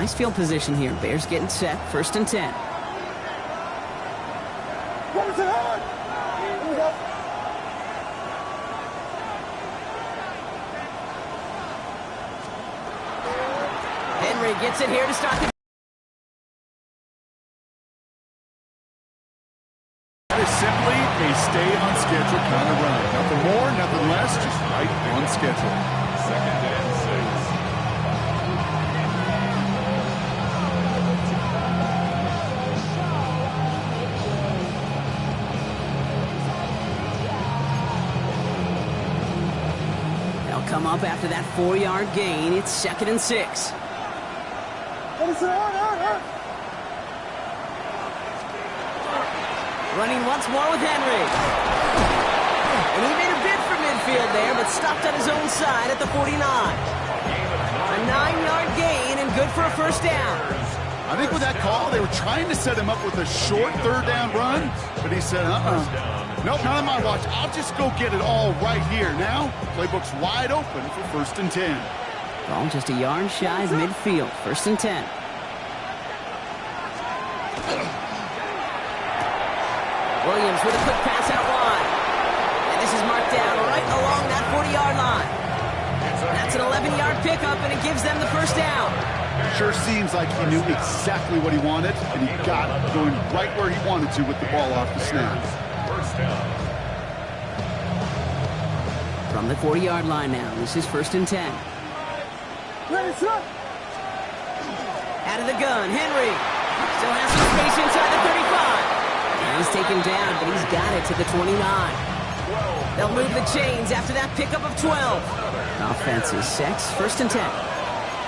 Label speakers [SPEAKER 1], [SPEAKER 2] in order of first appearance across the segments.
[SPEAKER 1] Nice field position here. Bears getting set. 1st and 10. Henry gets it here to start the...
[SPEAKER 2] That is simply a stay-on-schedule kind of run. Nothing more, nothing less, just right on schedule.
[SPEAKER 3] 2nd and 6.
[SPEAKER 1] They'll come up after that 4-yard gain. It's 2nd and 6. Running once more with Henry. And he made a bid for midfield there, but stopped on his own side at the 49. A 9-yard gain and good for a 1st down.
[SPEAKER 2] I think with that call, they were trying to set him up with a short 3rd down run, but he said, nope, not on my watch. I'll just go get it all right here. Now, playbook's wide open for 1st and 10.
[SPEAKER 1] Ball just a yard shy of midfield. 1st and 10. Williams with a quick pass out wide. And this is marked down right along that 40-yard line. That's an 11-yard pickup, and it gives them the 1st down.
[SPEAKER 2] Sure seems like he knew exactly what he wanted, and he got it going right where he wanted to with the ball off the snap.
[SPEAKER 3] 1st down.
[SPEAKER 1] From the 40-yard line now, this is 1st and 10. Out of the gun, Henry. Still has some space inside the 35. He's taken down, but he's got it to the 29. They'll move the chains after that pickup of 12. Offense is set. 1st and 10.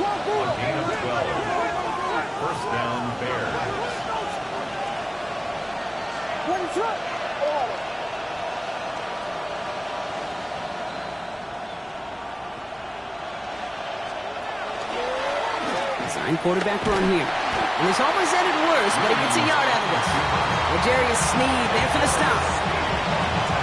[SPEAKER 3] On gain of 12. 1st down, Bears.
[SPEAKER 1] Design quarterback run here. And this almost ended worse, but he gets a yard out of this. L'Jarius Sneed there for the stop.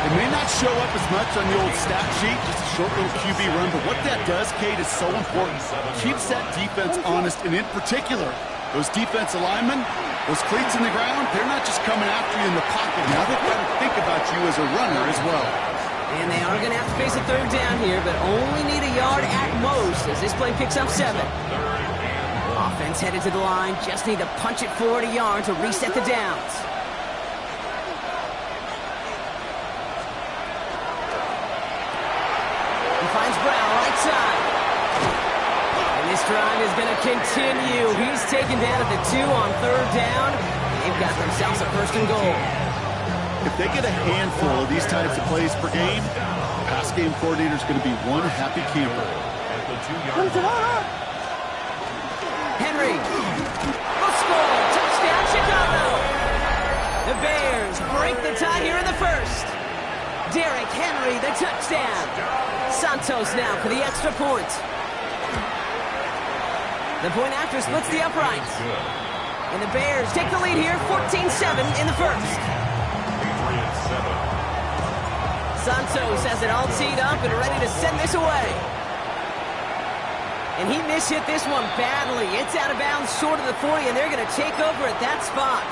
[SPEAKER 2] It may not show up as much on the old stat sheet, just a short little QB run, but what that does, Kate, is so important. Keeps that defense honest, and in particular, those defensive linemen, those cleats in the ground, they're not just coming after you in the pocket. Now they've got to think about you as a runner as well.
[SPEAKER 1] And they are going to have to face a 3rd down here, but only need a yard at most as this play picks up 7. Offense headed to the line. Just need to punch it forward a yard to reset the downs. He finds Brown right side. And this drive is going to continue. He's taken down at the 2 on 3rd down. They've got themselves a 1st and goal.
[SPEAKER 2] If they get a handful of these types of plays per game, the pass game coordinator is going to be one happy camper.
[SPEAKER 3] At the 2-yard line.
[SPEAKER 1] Henry will score. Touchdown, Chicago. The Bears break the tie here in the 1st. Derrick Henry, the touchdown. Santos now for the extra point. The point after splits the uprights. And the Bears take the lead here, 14-7 in the 1st. Santos has it all teed up and ready to send this away. And he mishit this one badly. It's out of bounds short of the 40, and they're going to take over at that spot.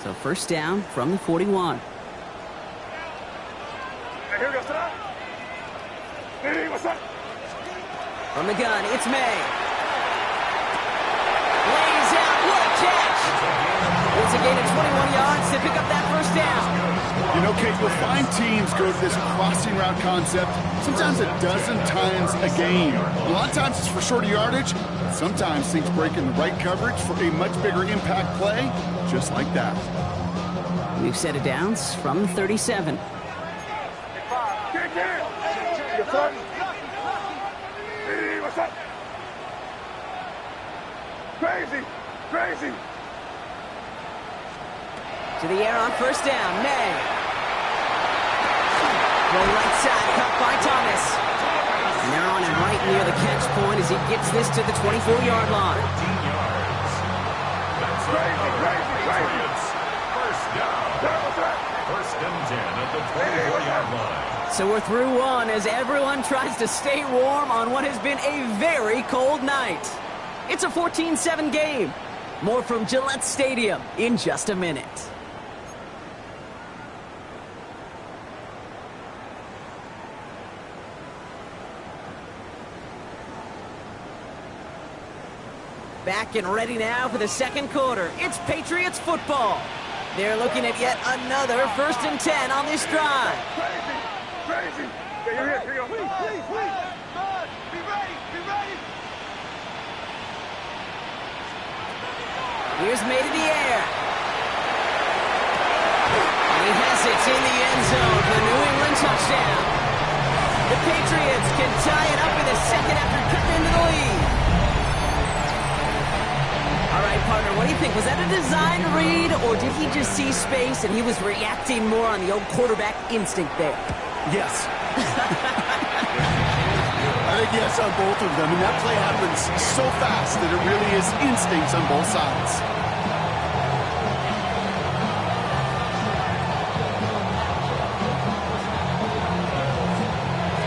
[SPEAKER 1] So 1st down from the 41. From the gun, it's May. Lays out, what a catch! It's a gain of 21 yards to pick up that 1st down.
[SPEAKER 2] You know, Kate, you'll find teams go to this crossing route concept sometimes a dozen times a game. A lot of times it's for shorter yardage. Sometimes things break in the right coverage for a much bigger impact play, just like that.
[SPEAKER 1] We've set it downs from the 37.
[SPEAKER 4] Crazy.
[SPEAKER 1] To the air on 1st down, May. The right side cut by Thomas. And they're on him right near the catch point as he gets this to the 24-yard line.
[SPEAKER 3] 15 yards. That's crazy. 1st down. First and 10 at the 24-yard line.
[SPEAKER 1] So we're through one as everyone tries to stay warm on what has been a very cold night. It's a 14-7 game. More from Gillette Stadium in just a minute. Back and ready now for the second quarter. It's Patriots football. They're looking at yet another 1st and 10 on this drive.
[SPEAKER 4] Crazy! Yeah, you're here. Here you go. Please. Be ready.
[SPEAKER 1] Here's made in the air. And he has it in the end zone for the New England touchdown. The Patriots can tie it up in the second after cutting into the lead. All right, partner, what do you think? Was that a design read, or did he just see space and he was reacting more on the old quarterback instinct there?
[SPEAKER 2] Yes. I think yes on both of them, and that play happens so fast that it really is instincts on both sides.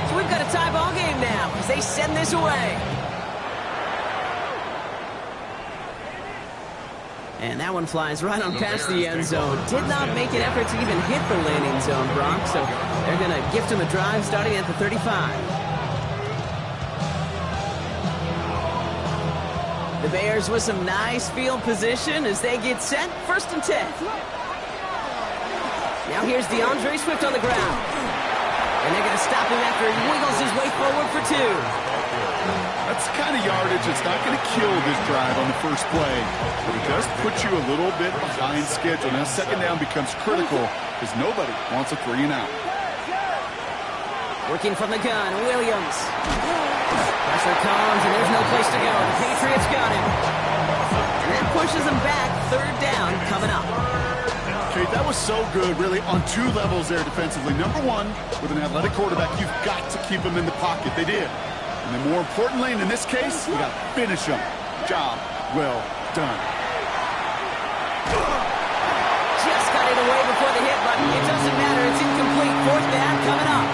[SPEAKER 1] So we've got a tie ball game now as they send this away. And that one flies right on past the end zone. Did not make an effort to even hit the landing zone, Brock. So they're going to gift him a drive starting at the 35. The Bears with some nice field position as they get set. 1st and 10. Now here's DeAndre Swift on the ground. And they're going to stop him after he wiggles his way forward for 2.
[SPEAKER 2] That's the kind of yardage that's not going to kill this drive on the first play, but it does put you a little bit behind schedule. Now second down becomes critical because nobody wants a 3 and out.
[SPEAKER 1] Working from the gun, Williams. Pressure comes, and there's no place to go. The Patriots got him. And that pushes them back. 3rd down coming up.
[SPEAKER 2] Okay, that was so good, really, on 2 levels there defensively. Number one, with an athletic quarterback, you've got to keep him in the pocket. They did. And then more importantly, and in this case, you got to finish him. Job well done.
[SPEAKER 1] Just got it away before the hit button. It doesn't matter. It's incomplete. 4th down coming up.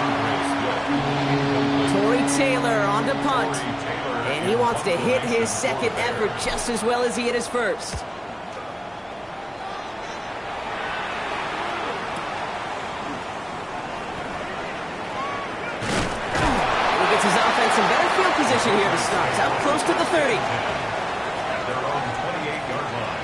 [SPEAKER 1] Torrey Taylor on to punt. And he wants to hit his second effort just as well as he hit his first. Some better field position here to start. Out close to the 30.
[SPEAKER 3] At their own 28-yard line.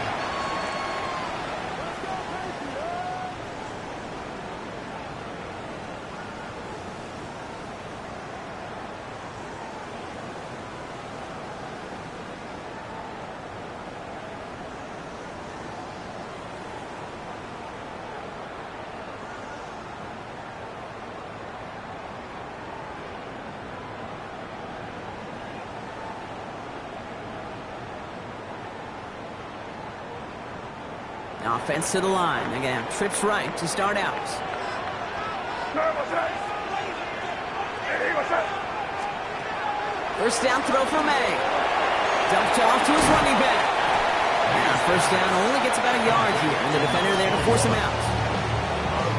[SPEAKER 1] Offense to the line. They're going to have trips right to start out. First down throw for May. Dumped off to his running back. Now first down only gets about a yard here. And the defender there to force him out.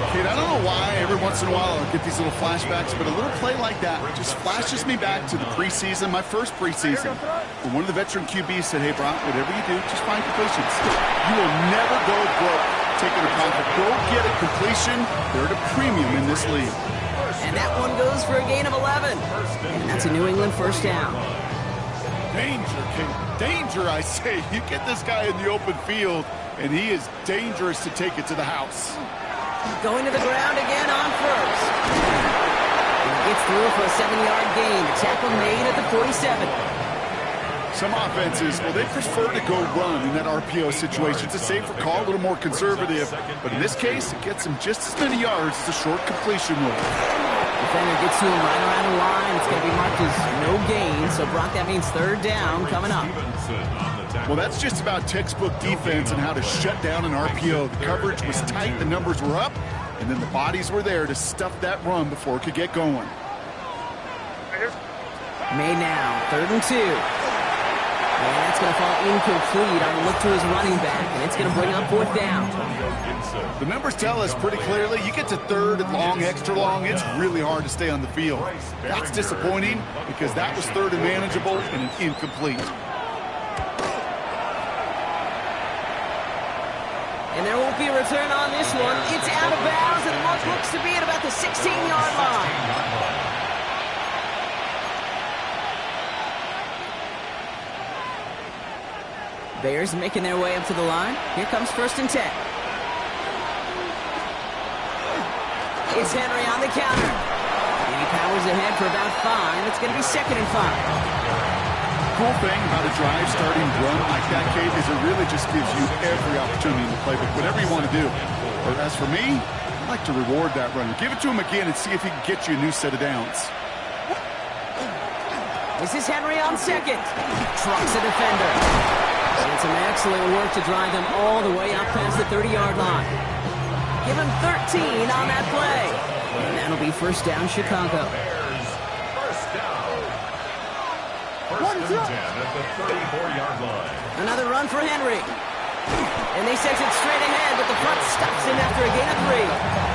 [SPEAKER 2] Kate, I don't know why every once in a while I get these little flashbacks, but a little play like that just flashes me back to the preseason, my first preseason. When one of the veteran QBs said, hey, Brock, whatever you do, just find completions. You will never go broke taking a profit. Go get a completion. They're at a premium in this league.
[SPEAKER 1] And that one goes for a gain of 11. And that's a New England first down.
[SPEAKER 2] Danger, King. Danger, I say. You get this guy in the open field, and he is dangerous to take it to the house.
[SPEAKER 1] Going to the ground again on first. And he gets through for a 7-yard gain. The tackle made at the 47.
[SPEAKER 2] Some offenses, well, they prefer to go run in that RPO situation. It's a safer call, a little more conservative. But in this case, it gets him just as many yards as a short completion will.
[SPEAKER 1] Defender gets to him right around the line. It's going to be marked as no gain. So, Brock, that means 3rd down coming up.
[SPEAKER 2] Well, that's just about textbook defense and how to shut down an RPO. The coverage was tight, the numbers were up, and then the bodies were there to stuff that run before it could get going.
[SPEAKER 1] May now, 3rd and 2. And that's going to fall incomplete on a look to his running back, and it's going to bring up fourth down.
[SPEAKER 2] The numbers tell us pretty clearly, you get to third and long, extra long, it's really hard to stay on the field. That's disappointing because that was third and manageable and an incomplete.
[SPEAKER 1] And there won't be a return on this one. It's out of bounds, and the looks to be at about the 16-yard line. Bears making their way up to the line. Here comes 1st and 10. It's Henry on the counter. And he powers ahead for about 5. It's going to be 2nd and 5.
[SPEAKER 2] Cool thing about a drive starting run like that, Kate, is it really just gives you every opportunity in the playbook, whatever you want to do. Or as for me, I like to reward that runner. Give it to him again and see if he can get you a new set of downs.
[SPEAKER 1] This is Henry on 2nd. Trucks a defender. And some excellent work to drive them all the way out past the 30-yard line. Give him 13 on that play. And that'll be 1st down, Chicago.
[SPEAKER 3] First down. 1st and 10 at the 34-yard line.
[SPEAKER 1] Another run for Henry. And they send it straight ahead, but the front stops him after a gain of 3.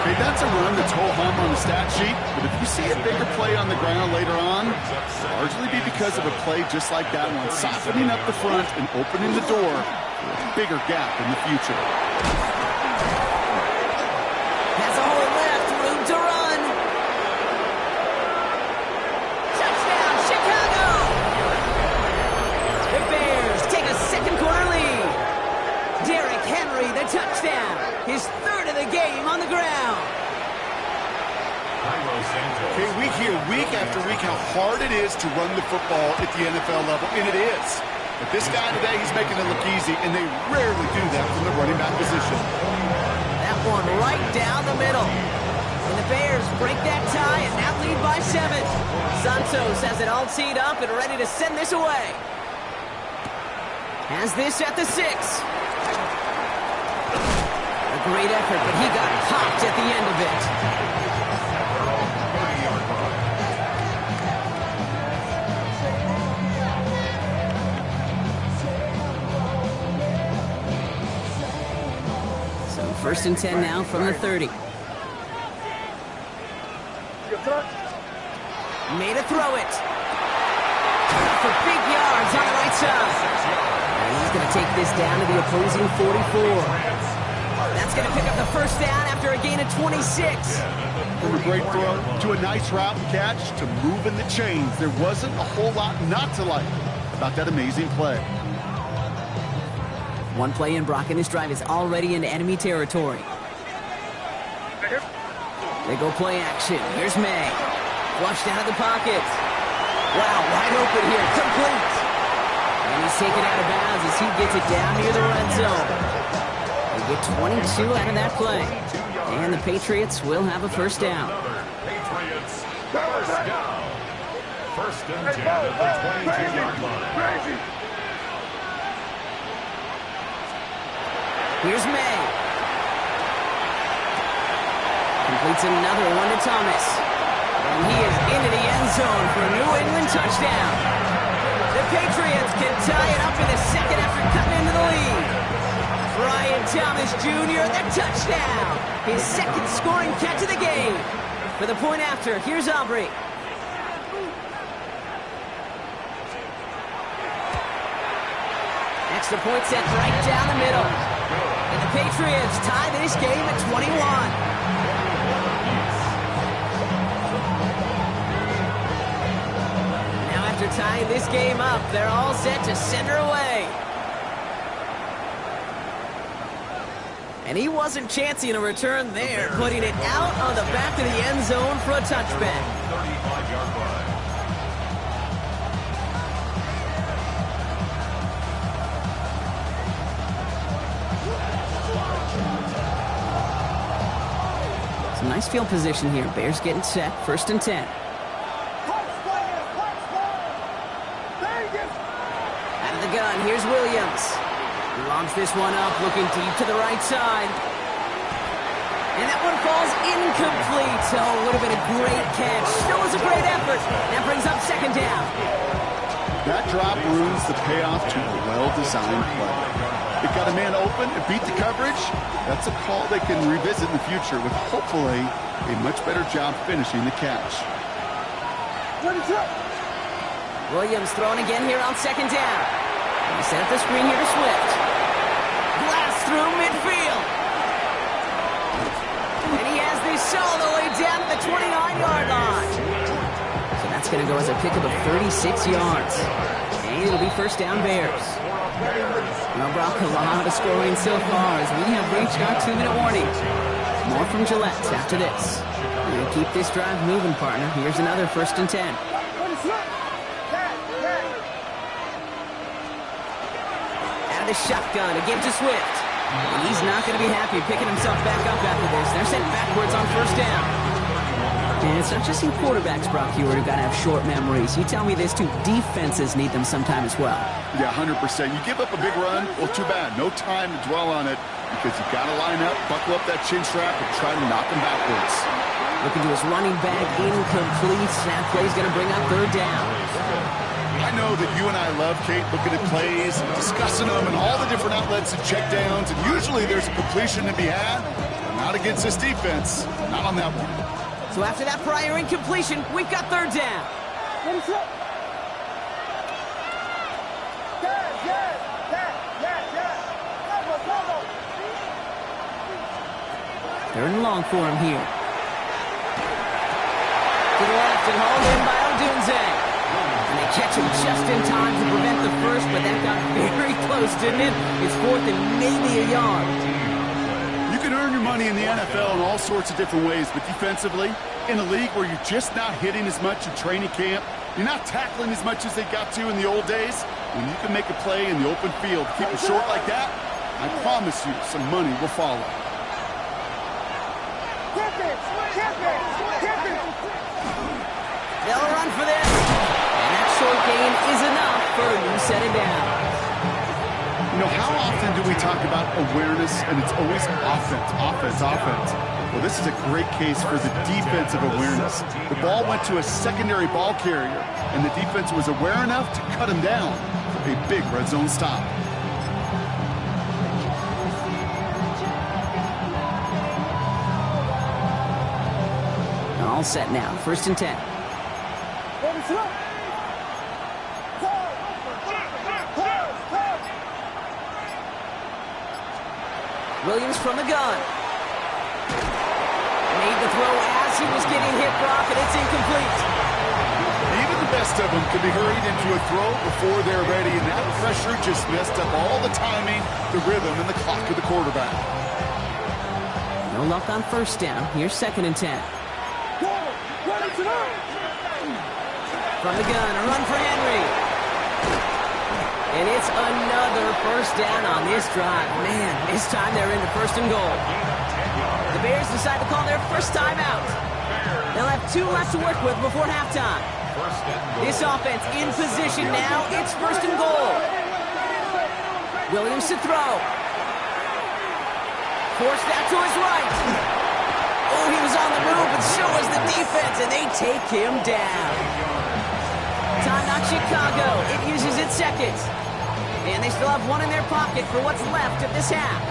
[SPEAKER 2] Hey, that's a run that's ho-hum on the stat sheet, but if you see a bigger play on the ground later on, it'll largely be because of a play just like that one, softening up the front and opening the door for a bigger gap in the future.
[SPEAKER 1] Has a hole left, room to run. Touchdown, Chicago! The Bears take a second quarter lead. Derrick Henry, the touchdown. His 3rd of the game on the ground.
[SPEAKER 2] Okay, we hear week after week how hard it is to run the football at the NFL level, and it is. But this guy today, he's making it look easy, and they rarely do that from the running back position.
[SPEAKER 1] That one right down the middle. And the Bears break that tie and now lead by 7. Santos has it all teed up and ready to send this away. Has this at the 6. A great effort, but he got popped at the end of it. So 1st and 10 now from the 30. Made a throw it. For big yards on the right side. And he's going to take this down to the opposing 44. That's going to pick up the 1st down after a gain of 26.
[SPEAKER 2] From a great throw to a nice route and catch to moving the chains. There wasn't a whole lot not to like about that amazing play.
[SPEAKER 1] One play in, Brock, and this drive is already into enemy territory. They go play action. Here's May. Flushed out of the pocket. Wow, wide open here. Complete. And he's taken out of bounds as he gets it down near the red zone. They get 22 out of that play. And the Patriots will have a 1st down.
[SPEAKER 3] Patriots, 1st down. 1st and 10 at the 22-yard line.
[SPEAKER 1] Here's May. Completes another one to Thomas. And he is into the end zone for a New England touchdown. The Patriots can tie it up in the 2nd after cutting into the lead. Brian Thomas Jr., the touchdown. His 2nd scoring catch of the game. For the point after, here's Aubrey. Extra point set right down the middle. And the Patriots tie this game at 21. Now after tying this game up, they're all set to send her away. And he wasn't chancing a return there, putting it out on the back of the end zone for a touchback.
[SPEAKER 3] 35-yard line.
[SPEAKER 1] Some nice field position here. Bears getting set. 1st and 10. Out of the gun, here's Williams. He lobs this one up, looking deep to the right side. And that one falls incomplete. Oh, would have been a great catch. Still was a great effort. That brings up 2nd down.
[SPEAKER 2] That drop ruins the payoff to a well-designed play. It got a man open and beat the coverage. That's a call they can revisit in the future with hopefully a much better job finishing the catch.
[SPEAKER 1] Williams throwing again here on second down. He set up the screen here to Swift. Blast through midfield. And he has this all the way down to the 29-yard line. So that's going to go as a pickup of 36 yards. And it'll be first down Bears. Well, Brock, a lot of scoring so far as we have reached our 2-minute warning. More from Gillette after this. We'll keep this drive moving, partner. Here's another 1st and 10. Out of the shotgun, again to Swift. And he's not going to be happy picking himself back up after this. They're sent backwards on 1st down. And it's not just in quarterbacks, Brock Hewitt, who've got to have short memories. You tell me this too, defenses need them sometime as well.
[SPEAKER 2] Yeah, 100%. You give up a big run, well, too bad. No time to dwell on it because you've got to line up, buckle up that chin strap, and try to knock them backwards.
[SPEAKER 1] Looking to his running back, incomplete. That play's going to bring up 3rd down.
[SPEAKER 2] I know that you and I love, Kate, looking at plays, discussing them, and all the different outlets and checkdowns, and usually there's a completion to be had. Not against this defense. Not on that one.
[SPEAKER 1] So after that prior incompletion, we've got 3rd down. Third and long for him here. To the left and hauled in by Odunze. And they catch him just in time to prevent the first, but that got very close, didn't it? It's 4th and maybe a yard.
[SPEAKER 2] You can earn your money in the NFL in all sorts of different ways, but defensively, in a league where you're just not hitting as much in training camp, you're not tackling as much as they got to in the old days, when you can make a play in the open field, keep it short like that, I promise you some money will follow.
[SPEAKER 1] They'll run for this. And that short gain is enough for a new set it down.
[SPEAKER 2] You know, how often do we talk about awareness and it's always offense, offense, offense? Well, this is a great case for the defensive awareness. The ball went to a secondary ball carrier, and the defense was aware enough to cut him down for a big red zone stop.
[SPEAKER 1] All set now. 1st and 10. Williams from the gun. Made the throw as he was getting hit, Brock, and it's incomplete.
[SPEAKER 2] Even the best of them can be hurried into a throw before they're ready, and that pressure just messed up all the timing, the rhythm, and the clock of the quarterback.
[SPEAKER 1] No luck on 1st down. Here's 2nd and 10. From the gun, a run for Henry. And it's another 1st down on this drive. Man, this time they're into 1st and goal. The Bears decide to call their first timeout. They'll have 2 left to work with before halftime. This offense in position now. It's 1st and goal. Williams to throw. Forced that to his right. Oh, he was on the move, but so was the defense, and they take him down. Timeout Chicago. It uses its 2nd. And they still have 1 in their pocket for what's left of this half.